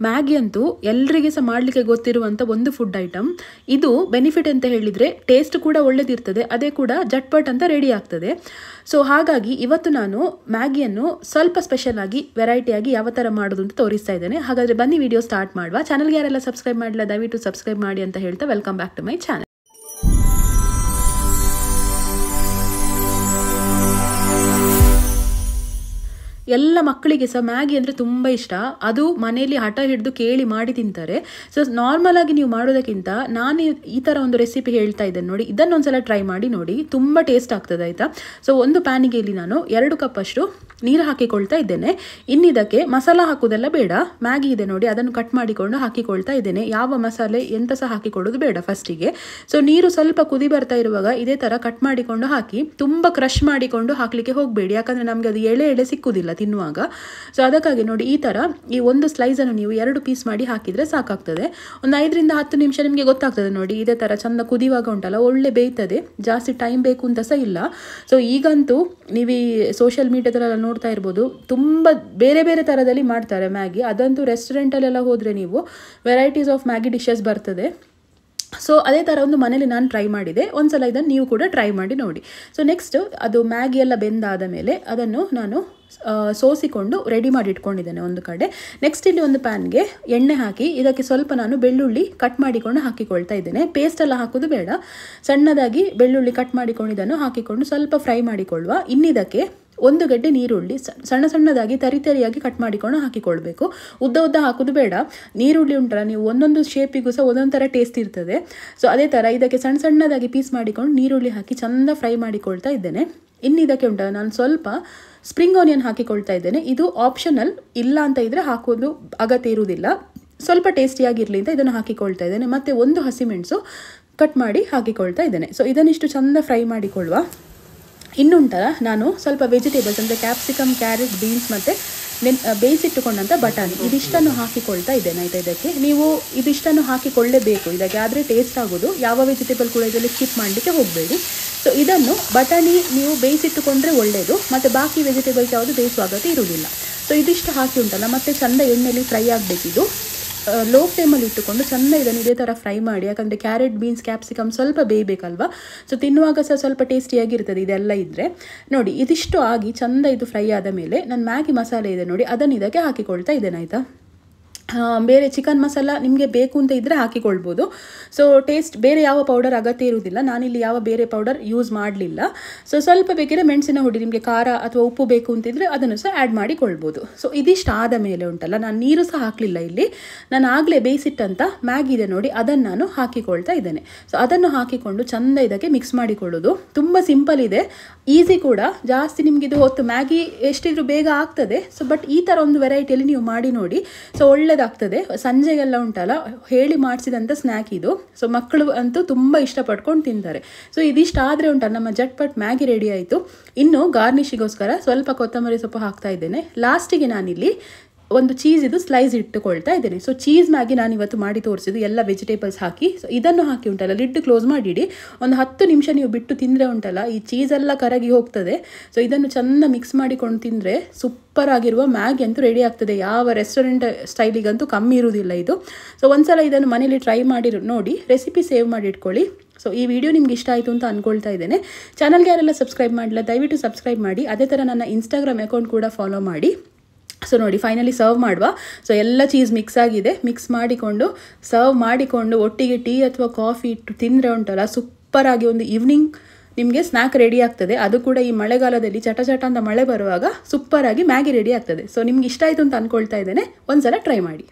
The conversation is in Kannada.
ಮ್ಯಾಗಿ ಅಂತೂ ಎಲ್ಲರಿಗೆ ಸಹ ಮಾಡಲಿಕ್ಕೆ ಗೊತ್ತಿರುವಂಥ ಒಂದು ಫುಡ್ ಐಟಮ್. ಇದು ಬೆನಿಫಿಟ್ ಅಂತ ಹೇಳಿದರೆ ಟೇಸ್ಟ್ ಕೂಡ ಒಳ್ಳೆದಿರ್ತದೆ, ಅದೇ ಕೂಡ ಜಟ್ಪಟ್ ಅಂತ ರೆಡಿ ಆಗ್ತದೆ. ಸೊ ಹಾಗಾಗಿ ಇವತ್ತು ನಾನು ಮ್ಯಾಗಿಯನ್ನು ಸ್ವಲ್ಪ ಸ್ಪೆಷಲ್ ಆಗಿ ವೆರೈಟಿಯಾಗಿ ಯಾವ ಥರ ಮಾಡೋದು ಅಂತ ತೋರಿಸ್ತಾ ಇದ್ದೇನೆ. ಹಾಗಾದರೆ ಬನ್ನಿ ವಿಡಿಯೋ ಸ್ಟಾರ್ಟ್ ಮಾಡುವ. ಚಾನಲ್ಗೆ ಯಾರೆಲ್ಲ ಸಬ್ಸ್ಕ್ರೈಬ್ ಮಾಡಿಲ್ಲ ದಯವಿಟ್ಟು ಸಬ್ಸ್ಕ್ರೈಬ್ ಮಾಡಿ ಅಂತ ಹೇಳ್ತಾ welcome back to my channel. ಎಲ್ಲ ಮಕ್ಕಳಿಗೆ ಸಹ ಮ್ಯಾಗಿ ಅಂದರೆ ತುಂಬ ಇಷ್ಟ. ಅದು ಮನೆಯಲ್ಲಿ ಹಠ ಹಿಡಿದು ಕೇಳಿ ಮಾಡಿ ತಿಂತಾರೆ. ಸೊ ನಾರ್ಮಲ್ ಆಗಿ ನೀವು ಮಾಡೋದಕ್ಕಿಂತ ನಾನು ಈ ಥರ ಒಂದು ರೆಸಿಪಿ ಹೇಳ್ತಾ ಇದ್ದೇನೆ ನೋಡಿ, ಇದನ್ನೊಂದ್ಸಲ ಟ್ರೈ ಮಾಡಿ ನೋಡಿ, ತುಂಬ ಟೇಸ್ಟ್ ಆಗ್ತದೆ ಆಯಿತಾ. ಸೊ ಒಂದು ಪ್ಯಾನಿಗೆ ಇಲ್ಲಿ ನಾನು 2 ಕಪ್ ಅಷ್ಟು ನೀರು ಹಾಕಿಕೊಳ್ತಾ ಇದ್ದೇನೆ. ಇನ್ನಿದಕ್ಕೆ ಮಸಾಲ ಹಾಕೋದೆಲ್ಲ ಬೇಡ, ಮ್ಯಾಗಿ ಇದೆ ನೋಡಿ ಅದನ್ನು ಕಟ್ ಮಾಡಿಕೊಂಡು ಹಾಕಿಕೊಳ್ತಾ ಇದ್ದೇನೆ. ಯಾವ ಮಸಾಲೆ ಎಂತ ಸಹ ಹಾಕಿಕೊಳ್ಳೋದು ಬೇಡ ಫಸ್ಟಿಗೆ. ಸೊ ನೀರು ಸ್ವಲ್ಪ ಕುದಿ ಬರ್ತಾ ಇರುವಾಗ ಇದೇ ಥರ ಕಟ್ ಮಾಡಿಕೊಂಡು ಹಾಕಿ, ತುಂಬ ಕ್ರಷ್ ಮಾಡಿಕೊಂಡು ಹಾಕಲಿಕ್ಕೆ ಹೋಗಬೇಡಿ, ಯಾಕಂದರೆ ನಮಗೆ ಅದು ಎಳೆ ಎಳೆ ಸಿಕ್ಕುವುದಿಲ್ಲ ತಿನ್ನುವಾಗ. ಸೊ ಅದಕ್ಕಾಗಿ ನೋಡಿ ಈ ಥರ ಈ ಒಂದು ಸ್ಲೈಸನ್ನು ನೀವು 2 ಪೀಸ್ ಮಾಡಿ ಹಾಕಿದರೆ ಸಾಕಾಗ್ತದೆ. ಒಂದು 5 ರಿಂದ 10 ನಿಮಿಷ ನಿಮಗೆ ಗೊತ್ತಾಗ್ತದೆ ನೋಡಿ, ಇದೇ ಥರ ಚಂದ ಕುದಿಯುವಾಗ ಉಂಟಲ್ಲ ಒಳ್ಳೆ ಬೇಯ್ತದೆ, ಜಾಸ್ತಿ ಟೈಮ್ ಬೇಕು ಅಂತ ಸಹ ಇಲ್ಲ. ಸೊ ಈಗಂತೂ ನೀವು ಈ ಸೋಷಿಯಲ್ ಮೀಡಿಯಾದಲ್ಲೆಲ್ಲ ನೋಡ್ತಾ ಇರ್ಬೋದು, ತುಂಬ ಬೇರೆ ಬೇರೆ ಥರದಲ್ಲಿ ಮಾಡ್ತಾರೆ ಮ್ಯಾಗಿ. ಅದಂತೂ ರೆಸ್ಟೋರೆಂಟಲ್ಲೆಲ್ಲ ಹೋದರೆ ನೀವು ವೆರೈಟೀಸ್ ಆಫ್ ಮ್ಯಾಗಿ ಡಿಶಸ್ ಬರ್ತದೆ. ಸೊ ಅದೇ ಥರ ಒಂದು ಮನೇಲಿ ನಾನು ಟ್ರೈ ಮಾಡಿದೆ, ಒಂದ್ಸಲ ಇದನ್ನು ನೀವು ಕೂಡ ಟ್ರೈ ಮಾಡಿ ನೋಡಿ. ಸೊ ನೆಕ್ಸ್ಟ್ ಅದು ಮ್ಯಾಗಿ ಎಲ್ಲ ಬೆಂದಾದ ಮೇಲೆ ಅದನ್ನು ನಾನು ಸೋಸಿಕೊಂಡು ರೆಡಿ ಮಾಡಿ ಇಟ್ಕೊಂಡಿದ್ದೇನೆ ಒಂದು ಕಡೆ. ನೆಕ್ಸ್ಟ್ ಇಲ್ಲಿ ಒಂದು ಪ್ಯಾನ್ಗೆ ಎಣ್ಣೆ ಹಾಕಿ ಇದಕ್ಕೆ ಸ್ವಲ್ಪ ನಾನು ಬೆಳ್ಳುಳ್ಳಿ ಕಟ್ ಮಾಡಿಕೊಂಡು ಹಾಕಿಕೊಳ್ತಾ ಇದ್ದೇನೆ. ಪೇಸ್ಟ್ ಎಲ್ಲ ಹಾಕೋದು ಬೇಡ, ಸಣ್ಣದಾಗಿ ಬೆಳ್ಳುಳ್ಳಿ ಕಟ್ ಮಾಡಿಕೊಂಡಿದ್ದನ್ನು ಹಾಕಿಕೊಂಡು ಸ್ವಲ್ಪ ಫ್ರೈ ಮಾಡಿಕೊಳ್ಳುವ. ಇನ್ನಿದಕ್ಕೆ 1 ಗಡ್ಡೆ ನೀರುಳ್ಳಿ ಸಣ್ಣ ಸಣ್ಣದಾಗಿ ತರಿಯಾಗಿ ಕಟ್ ಮಾಡಿಕೊಂಡು ಹಾಕಿಕೊಳ್ಬೇಕು. ಉದ್ದ ಉದ್ದ ಹಾಕೋದು ಬೇಡ. ನೀರುಳ್ಳಿ ಉಂಟಲ್ಲ, ನೀವು ಒಂದೊಂದು ಶೇಪಿಗೂ ಸಹ ಒಂದೊಂದು ಥರ ಟೇಸ್ಟ್ ಇರ್ತದೆ. ಸೊ ಅದೇ ಥರ ಇದಕ್ಕೆ ಸಣ್ಣ ಸಣ್ಣದಾಗಿ ಪೀಸ್ ಮಾಡಿಕೊಂಡು ನೀರುಳ್ಳಿ ಹಾಕಿ ಚೆಂದ ಫ್ರೈ ಮಾಡಿಕೊಳ್ತಾ ಇದ್ದೇನೆ. ಇನ್ನಿದಕ್ಕೆ ಉಂಟಲ್ಲ ನಾನು ಸ್ವಲ್ಪ ಸ್ಪ್ರಿಂಗ್ ಆನಿಯನ್ ಹಾಕಿಕೊಳ್ತಾ ಇದ್ದೇನೆ. ಇದು ಆಪ್ಷನಲ್, ಇಲ್ಲ ಅಂತ ಇದ್ದರೆ ಹಾಕೋದು ಅಗತ್ಯ ಇರುವುದಿಲ್ಲ. ಸ್ವಲ್ಪ ಟೇಸ್ಟಿಯಾಗಿರಲಿ ಅಂತ ಇದನ್ನು ಹಾಕಿಕೊಳ್ತಾ ಇದ್ದೇನೆ. ಮತ್ತು 1 ಹಸಿಮೆಣಸು ಕಟ್ ಮಾಡಿ ಹಾಕಿಕೊಳ್ತಾ ಇದ್ದೇನೆ. ಸೊ ಇದನ್ನಿಷ್ಟು ಚೆಂದ ಫ್ರೈ ಮಾಡಿಕೊಳ್ಳುವ. ಇನ್ನುಂಟಲ್ಲ ನಾನು ಸ್ವಲ್ಪ ವೆಜಿಟೇಬಲ್ಸ್ ಅಂದರೆ ಕ್ಯಾಪ್ಸಿಕಮ್, ಕ್ಯಾರೆಟ್, ಬೀನ್ಸ್ ಮತ್ತು ಬೇಯಿಸಿಟ್ಟುಕೊಂಡಂಥ ಬಟಾಣಿ ಇದಿಷ್ಟನ್ನು ಹಾಕಿಕೊಳ್ತಾ ಇದ್ದೇನೆ ಆಯಿತಾ. ಇದಕ್ಕೆ ನೀವು ಇದಿಷ್ಟನ್ನು ಹಾಕಿಕೊಳ್ಳಲೇಬೇಕು ಇದಕ್ಕೆ, ಆದರೆ ಟೇಸ್ಟ್ ಆಗೋದು. ಯಾವ ವೆಜಿಟೇಬಲ್ ಕೂಡ ಇದರಲ್ಲಿ ಸ್ಕಿಪ್ ಮಾಡಲಿಕ್ಕೆ ಹೋಗಬೇಡಿ. ಸೊ ಇದನ್ನು ಬಟಾಣಿ ನೀವು ಬೇಯಿಸಿಟ್ಟುಕೊಂಡ್ರೆ ಒಳ್ಳೆಯದು, ಮತ್ತು ಬಾಕಿ ವೆಜಿಟೇಬಲ್ಸ್ ಯಾವುದು ಬೇಯಿಸುವ ಅಗತ್ಯ ಇರುವುದಿಲ್ಲ. ಸೊ ಇದಿಷ್ಟು ಹಾಕಿ ಉಂಟಲ್ಲ ಮತ್ತೆ ಚೆಂದ ಎಣ್ಣೆಯಲ್ಲಿ ಫ್ರೈ ಆಗಬೇಕಿದು. ಲೋ ಫ್ಲೇಮಲ್ಲಿ ಇಟ್ಟುಕೊಂಡು ಚೆಂದ ಇದನ್ನು ಇದೇ ಥರ ಫ್ರೈ ಮಾಡಿ, ಯಾಕಂದರೆ ಕ್ಯಾರೆಟ್, ಬೀನ್ಸ್, ಕ್ಯಾಪ್ಸಿಕಮ್ ಸ್ವಲ್ಪ ಬೇಯಬೇಕಲ್ವ. ಸೊ ತಿನ್ನುವಾಗ ಸಹ ಸ್ವಲ್ಪ ಟೇಸ್ಟಿಯಾಗಿರ್ತದೆ ಇದೆಲ್ಲ ಇದ್ದರೆ. ನೋಡಿ ಇದಿಷ್ಟು ಆಗಿ ಚೆಂದ ಇದು ಫ್ರೈ ಆದ ಮೇಲೆ ನಾನು ಮ್ಯಾಗಿ ಮಸಾಲೆ ಇದೆ ನೋಡಿ ಅದನ್ನು ಇದಕ್ಕೆ ಹಾಕಿಕೊಳ್ತಾ ಇದ್ದೇನೆ ಆಯಿತಾ. ಬೇರೆ ಚಿಕನ್ ಮಸಾಲ ನಿಮಗೆ ಬೇಕು ಅಂತ ಇದ್ದರೆ ಹಾಕಿಕೊಳ್ಬೋದು. ಸೊ ಟೇಸ್ಟ್ ಬೇರೆ ಯಾವ ಪೌಡರ್ ಅಗತ್ಯ ಇರುವುದಿಲ್ಲ, ನಾನಿಲ್ಲಿ ಯಾವ ಬೇರೆ ಪೌಡರ್ ಯೂಸ್ ಮಾಡಲಿಲ್ಲ. ಸೊ ಸ್ವಲ್ಪ ಬೇಕಿದ್ರೆ ಮೆಣಸಿನ ಹುಡಿ, ನಿಮಗೆ ಖಾರ ಅಥವಾ ಉಪ್ಪು ಬೇಕು ಅಂತಿದ್ರೆ ಅದನ್ನು ಸಹ ಆ್ಯಡ್ ಮಾಡಿಕೊಳ್ಬೋದು. ಸೊ ಇದಿಷ್ಟು ಆದ ಮೇಲೆ ಉಂಟಲ್ಲ, ನಾನು ನೀರು ಸಹ ಹಾಕಲಿಲ್ಲ ಇಲ್ಲಿ, ನಾನು ಆಗಲೇ ಬೇಯಿಸಿಟ್ಟಂಥ ಮ್ಯಾಗಿ ಇದೆ ನೋಡಿ ಅದನ್ನು ನಾನು ಹಾಕಿಕೊಳ್ತಾ ಇದ್ದೇನೆ. ಸೊ ಅದನ್ನು ಹಾಕಿಕೊಂಡು ಚೆಂದ ಇದಕ್ಕೆ ಮಿಕ್ಸ್ ಮಾಡಿಕೊಳ್ಳೋದು. ತುಂಬ ಸಿಂಪಲ್ ಇದೆ, ಈಸಿ ಕೂಡ. ಜಾಸ್ತಿ ನಿಮಗೆ ಇದು ಹೊತ್ತು ಮ್ಯಾಗಿ ಎಷ್ಟಿದ್ರೂ ಬೇಗ ಆಗ್ತದೆ. ಸೊ ಬಟ್ ಈ ಥರ ಒಂದು ವೆರೈಟಿಯಲ್ಲಿ ನೀವು ಮಾಡಿ ನೋಡಿ, ಸೊ ಒಳ್ಳೆದಾಗ್ತದೆ. ಸಂಜೆಗೆಲ್ಲ ಉಂಟಲ್ಲ ಹೇಳಿ ಮಾಡಿಸಿದಂಥ ಸ್ನ್ಯಾಕ್ ಇದು. ಸೊ ಮಕ್ಕಳು ಅಂತೂ ತುಂಬ ಇಷ್ಟಪಟ್ಕೊಂಡು ತಿಂತಾರೆ. ಸೊ ಇದಿಷ್ಟು ಆದರೆ ಉಂಟಲ್ಲ ನಮ್ಮ ಜಟ್ಪಟ್ ಮ್ಯಾಗಿ ರೆಡಿ ಆಯಿತು. ಇನ್ನು ಗಾರ್ನಿಷಿಗೋಸ್ಕರ ಸ್ವಲ್ಪ ಕೊತ್ತಂಬರಿ ಸೊಪ್ಪು ಹಾಕ್ತಾ ಇದ್ದೇನೆ. ಲಾಸ್ಟಿಗೆ ನಾನಿಲ್ಲಿ ಒಂದು ಚೀಸ್ ಇದು ಸ್ಲೈಸ್ ಇಟ್ಟುಕೊಳ್ತಾ ಇದ್ದೇನೆ. ಸೊ ಚೀಸ್ ಮ್ಯಾಗಿ ನಾನು ಇವತ್ತು ಮಾಡಿ ತೋರಿಸಿದ್ದು ಎಲ್ಲ ವೆಜಿಟೇಬಲ್ಸ್ ಹಾಕಿ. ಸೊ ಇದನ್ನು ಹಾಕಿ ಉಂಟಲ್ಲ ಲಿಡ್ ಕ್ಲೋಸ್ ಮಾಡಿಡಿ, ಒಂದು 10 ನಿಮಿಷ ನೀವು ಬಿಟ್ಟು ತಿಂದರೆ ಉಂಟಲ್ಲ ಈ ಚೀಸೆಲ್ಲ ಕರಗಿ ಹೋಗ್ತದೆ. ಸೊ ಇದನ್ನು ಚೆಂದ ಮಿಕ್ಸ್ ಮಾಡಿಕೊಂಡು ತಿಂದರೆ ಸೂಪರ್ ಆಗಿರುವ ಮ್ಯಾಗಿ ಅಂತೂ ರೆಡಿ ಆಗ್ತದೆ. ಯಾವ ರೆಸ್ಟೋರೆಂಟ್ ಸ್ಟೈಲಿಗಂತೂ ಕಮ್ಮಿ ಇರುವುದಿಲ್ಲ ಇದು. ಸೊ ಒಂದ್ಸಲ ಇದನ್ನು ಮನೇಲಿ ಟ್ರೈ ಮಾಡಿ ನೋಡಿ, ರೆಸಿಪಿ ಸೇವ್ ಮಾಡಿ ಇಟ್ಕೊಳ್ಳಿ. ಸೊ ಈ ವಿಡಿಯೋ ನಿಮ್ಗೆ ಇಷ್ಟ ಆಯಿತು ಅಂತ ಅಂದ್ಕೊಳ್ತಾ ಇದ್ದೇನೆ. ಚಾನಲ್ಗೆ ಯಾರೆಲ್ಲ ಸಬ್ಸ್ಕ್ರೈಬ್ ಮಾಡಿಲ್ಲ ದಯವಿಟ್ಟು ಸಬ್ಸ್ಕ್ರೈಬ್ ಮಾಡಿ. ಅದೇ ಥರ ನನ್ನ ಇನ್ಸ್ಟಾಗ್ರಾಮ್ ಅಕೌಂಟ್ ಕೂಡ ಫಾಲೋ ಮಾಡಿ. ಸೊ ನೋಡಿ ಫೈನಲಿ ಸರ್ವ್ ಮಾಡುವ. ಸೊ ಎಲ್ಲ ಚೀಸ್ ಮಿಕ್ಸ್ ಆಗಿದೆ, ಮಿಕ್ಸ್ ಮಾಡಿಕೊಂಡು ಸರ್ವ್ ಮಾಡಿಕೊಂಡು ಒಟ್ಟಿಗೆ ಟೀ ಅಥವಾ ಕಾಫಿ ಇಟ್ಟು ತಿಂದರೆ ಉಂಟಲ್ಲ ಸೂಪರಾಗಿ ಒಂದು ಈವ್ನಿಂಗ್ ನಿಮಗೆ ಸ್ನ್ಯಾಕ್ ರೆಡಿ ಆಗ್ತದೆ. ಅದು ಕೂಡ ಈ ಮಳೆಗಾಲದಲ್ಲಿ ಚಟ ಅಂತ ಮಳೆ ಬರುವಾಗ ಸೂಪರಾಗಿ ಮ್ಯಾಗಿ ರೆಡಿ ಆಗ್ತದೆ. ಸೊ ನಿಮ್ಗೆ ಇಷ್ಟ ಆಯಿತು ಅಂತ ಅಂದ್ಕೊಳ್ತಾ ಇದ್ದೇನೆ, ಒಂದ್ಸಲ ಟ್ರೈ ಮಾಡಿ.